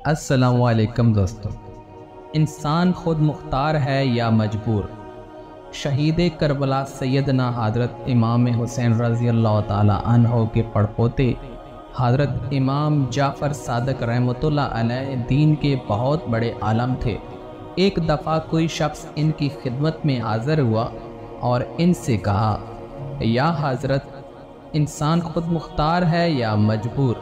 السلام علیکم دوستو، انسان خود مختار ہے یا مجبور؟ شہید کربلا سیدنا حضرت امام حسین رضی اللہ تعالی عنہ کے پڑپوتے حضرت امام جعفر صادق رحمۃ اللہ علیہ دین کے بہت بڑے عالم تھے۔ ایک دفعہ کوئی شخص ان کی خدمت میں حاضر ہوا اور ان سے کہا، یا حضرت، انسان خود مختار ہے یا مجبور؟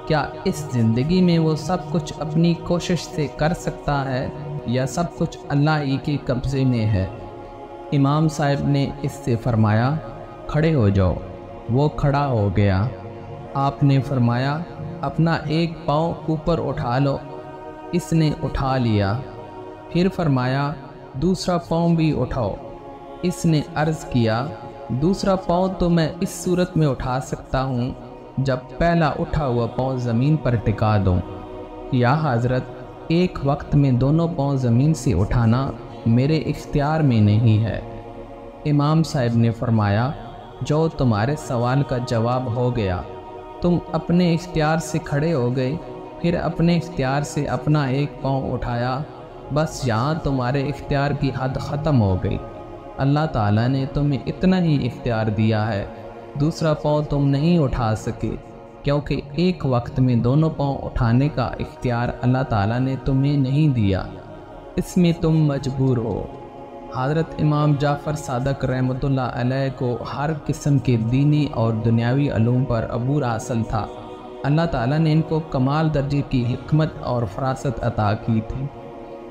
کیا اس زندگی میں وہ سب کچھ اپنی کوشش سے کر سکتا ہے یا سب کچھ اللہ ہی کے قبضے میں ہے؟ امام صاحب نے اس سے فرمایا، کھڑے ہو جاؤ۔ وہ کھڑا ہو گیا۔ آپ نے فرمایا، اپنا ایک پاؤں اوپر اٹھا لو۔ اس نے اٹھا لیا۔ پھر فرمایا، دوسرا پاؤں بھی اٹھاؤ۔ اس نے عرض کیا، دوسرا پاؤں تو میں اس صورت میں اٹھا سکتا ہوں جب پہلا اٹھا ہوا پاؤں زمین پر ٹکا دوں۔ یا حضرت، ایک وقت میں دونوں پاؤں زمین سے اٹھانا میرے اختیار میں نہیں ہے۔ امام صاحب نے فرمایا، جو تمہارے سوال کا جواب ہو گیا۔ تم اپنے اختیار سے کھڑے ہو گئے، پھر اپنے اختیار سے اپنا ایک پاؤں اٹھایا، بس یہاں تمہارے اختیار کی حد ختم ہو گئی۔ اللہ تعالیٰ نے تمہیں اتنا ہی اختیار دیا ہے، دوسرا پاؤں تم نہیں اٹھا سکے، کیونکہ ایک وقت میں دونوں پاؤں اٹھانے کا اختیار اللہ تعالیٰ نے تمہیں نہیں دیا، اس میں تم مجبور ہو۔ حضرت امام جعفر صادق رحمۃ اللہ علیہ کو ہر قسم کے دینی اور دنیاوی علوم پر عبور حاصل تھا۔ اللہ تعالیٰ نے ان کو کمال درجے کی حکمت اور فراست عطا کی تھی۔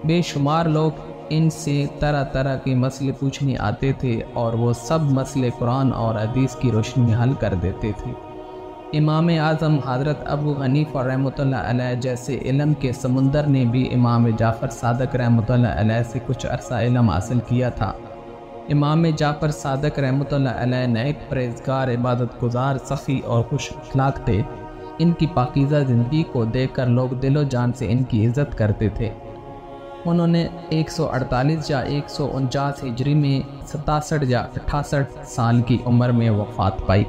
بے شمار لوگ ان سے طرح طرح کے مسئلے پوچھنے آتے تھے اور وہ سب مسئلے قرآن اور حدیث کی روشنی میں حل کر دیتے تھے۔ امام اعظم حضرت ابو حنیفہ رحمۃ اللہ علیہ جیسے علم کے سمندر نے بھی امام جعفر صادق رحمۃ اللہ علیہ سے کچھ عرصہ علم حاصل کیا تھا۔ امام جعفر صادق رحمۃ اللہ علیہ نیک پرہیزگار، عبادت گزار، سخی اور خوش اخلاق تھے۔ ان کی پاکیزہ زندگی کو دیکھ کر لوگ دل و جان سے ان کی عزت کرتے تھے۔ انہوں نے 148 یا 149 ہجری میں 67 یا 68 سال کی عمر میں وفات پائی۔